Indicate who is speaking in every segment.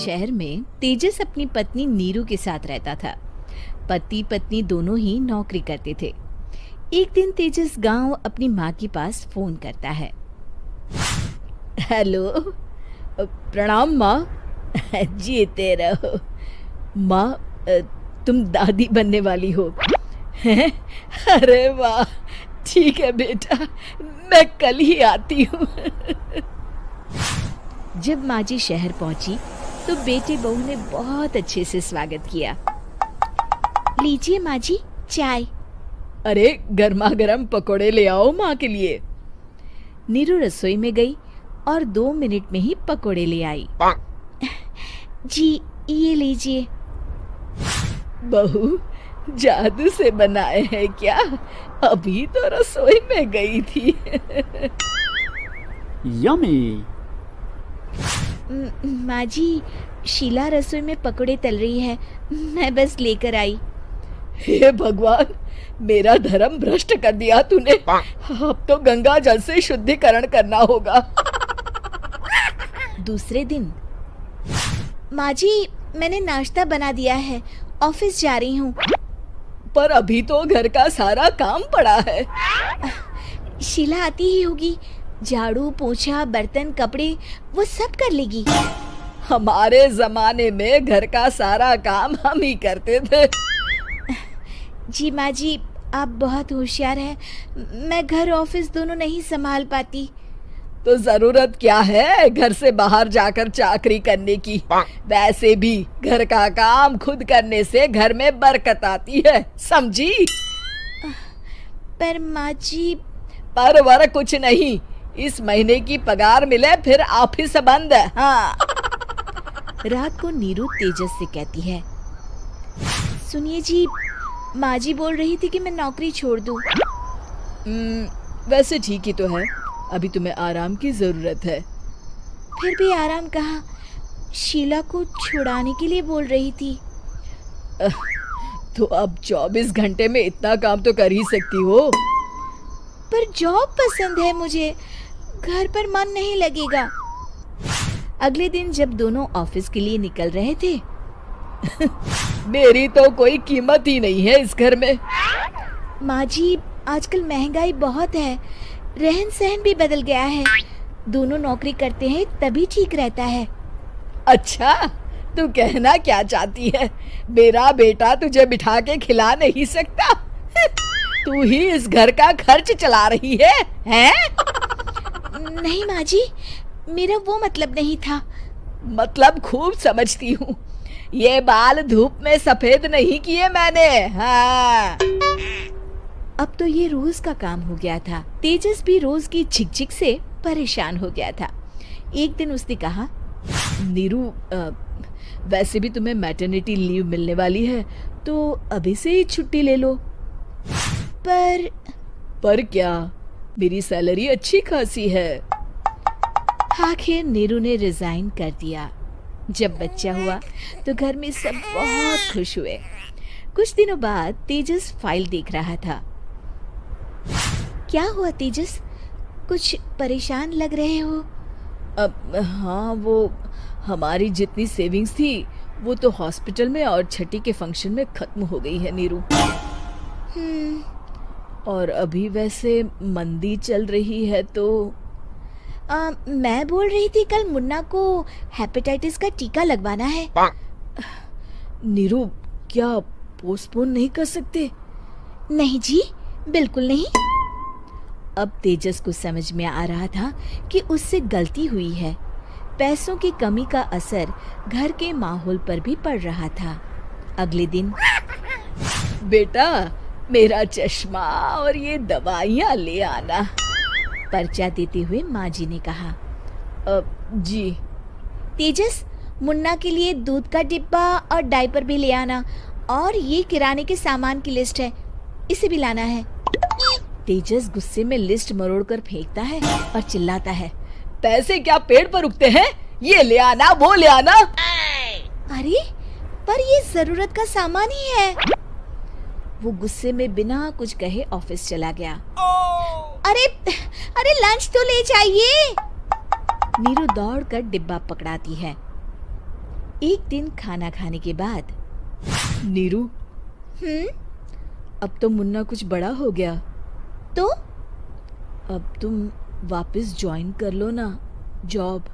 Speaker 1: शहर में तेजस अपनी पत्नी नीरू के साथ रहता था। पति पत्नी दोनों ही नौकरी करते थे। एक दिन तेजस गांव अपनी माँ के पास फोन करता है। हेलो, प्रणाम माँ। जीते रहो माँ, तुम दादी बनने वाली हो हैं? अरे वाह, ठीक है बेटा, मैं कल ही आती हूँ। जब माँ जी शहर पहुंची तो बेटे बहू ने बहुत अच्छे से स्वागत किया। लीजिए माँ जी, चाय। अरे गर्मा गर्म पकोड़े ले आओ माँ के लिए। नीरू रसोई में गई और 2 मिनट में ही पकोड़े ले आई। जी ये लीजिए। बहू, जादू से बनाए हैं क्या? अभी तो रसोई में गई थी।
Speaker 2: यम्मी।
Speaker 1: माँ जी, शीला रसोई में पकोड़े तल रही है, मैं बस लेकर आई। हे भगवान, मेरा धर्म भ्रष्ट कर दिया तूने। अब तो गंगा जल से शुद्धिकरण करना होगा। दूसरे दिन, माँ जी मैंने नाश्ता बना दिया है, ऑफिस जा रही हूँ। पर अभी तो घर का सारा काम पड़ा है। शीला आती ही होगी, झाड़ू पोछा बर्तन कपड़े वो सब कर लेगी। हमारे जमाने में घर का सारा काम हम ही करते थे। जी माँ जी, आप बहुत होशियार हैं, मैं घर ऑफिस दोनों नहीं संभाल पाती। तो जरूरत क्या है घर से बाहर जाकर चाकरी करने की? वैसे भी घर का काम खुद करने से घर में बरकत आती है, समझी? पर माँ जी। पर वर कुछ नहीं, इस महीने की पगार मिले फिर ऑफिस बंद। हाँ। रात को नीरू तेजस से कहती है, सुनिए जी, माँ जी बोल रही थी कि मैं नौकरी छोड़ दूं। वैसे ठीक ही तो है, अभी तुम्हें आराम की जरूरत है। फिर भी आराम कहाँ, शीला को छुड़ाने के लिए बोल रही थी। तो अब 24 घंटे में इतना काम तो कर ही सकती हो। पर जॉब पसंद है मुझे, घर पर मन नहीं लगेगा। अगले दिन जब दोनों ऑफिस के लिए निकल रहे थे, मेरी तो कोई कीमत ही नहीं है इस घर में। माँ जी, आजकल महंगाई बहुत है, रहन सहन भी बदल गया है, दोनों नौकरी करते हैं तभी ठीक रहता है। अच्छा, तू कहना क्या चाहती है? मेरा बेटा तुझे बिठा के खिला नहीं सकता? तू ही इस घर का खर्च चला रही है, हैं? नहीं माँ जी, मेरा वो मतलब नहीं था। मतलब खूब समझती हूँ, ये बाल धूप में सफेद नहीं किए मैंने। हाँ। अब तो ये रोज का काम हो गया था। तेजस भी रोज की झिकझिक से परेशान हो गया था। एक दिन उसने कहा, नीरू, वैसे भी तुम्हें मैटरनिटी लीव मिलने वाली है, तो अभी से ही छुट्टी ले लो। पर क्या, मेरी सैलरी अच्छी खासी है। आखिर नीरू ने रिजाइन कर दिया। जब बच्चा हुआ तो घर में सब बहुत खुश हुए। कुछ दिनों बाद तेजस फाइल देख रहा था। क्या हुआ तेजस, कुछ परेशान लग रहे हो? हाँ, वो हमारी जितनी सेविंग्स थी वो तो हॉस्पिटल में और छठी के फंक्शन में खत्म हो गई है नीरू। और अभी वैसे मंदी चल रही है तो मैं बोल रही थी कल मुन्ना को हेपेटाइटिस का टीका लगवाना है। नीरू, क्या पोस्टपोन नहीं कर सकते? नहीं जी, बिल्कुल नहीं। अब तेजस को समझ में आ रहा था कि उससे गलती हुई है। पैसों की कमी का असर घर के माहौल पर भी पड़ रहा था। अगले दिन, बेटा मेरा चश्मा और ये दवाइयाँ ले आना, पर्चा देते हुए माँ जी ने कहा। जी। तेजस, मुन्ना के लिए दूध का डिब्बा और डायपर भी ले आना, और ये किराने के सामान की लिस्ट है, इसे भी लाना है। तेजस गुस्से में लिस्ट मरोड़कर फेंकता है और चिल्लाता है, पैसे क्या पेड़ पर उगते हैं? ये ले आना, वो ले आना। अरे पर ये जरूरत का सामान ही है। वो गुस्से में बिना कुछ कहे ऑफिस चला गया। अरे लंच तो ले जाइए। नीरू दौड़कर डिब्बा पकड़ाती है। एक दिन खाना खाने के बाद, नीरू, अब तो मुन्ना कुछ बड़ा हो गया, तो अब तुम वापस ज्वाइन कर लो ना जॉब।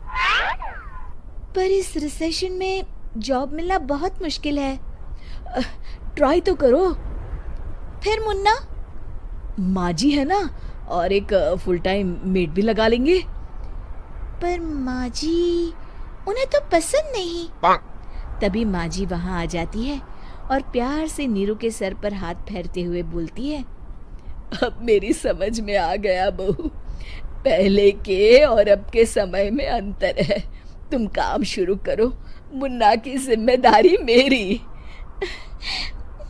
Speaker 1: पर इस रिसेशन में जॉब मिलना बहुत मुश्किल है। ट्राई तो करो। फिर मुन्ना? माँ जी है ना, और एक फुल टाइम मेड भी लगा लेंगे। पर माँ जी, उन्हें तो पसंद नहीं। तभी माँ जी वहाँ आ जाती है और प्यार से नीरू के सर पर हाथ फेरते हुए बोलती है, अब मेरी समझ में आ गया बहू, पहले के और अब के समय में अंतर है। तुम काम शुरू करो, मुन्ना की जिम्मेदारी मेरी।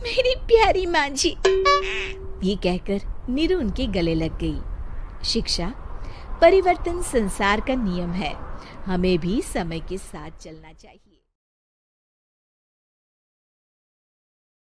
Speaker 1: मेरी प्यारी माँ जी। ये कहकर नीरू उनके गले लग गई। शिक्षा, परिवर्तन संसार का नियम है, हमें भी समय के साथ चलना चाहिए।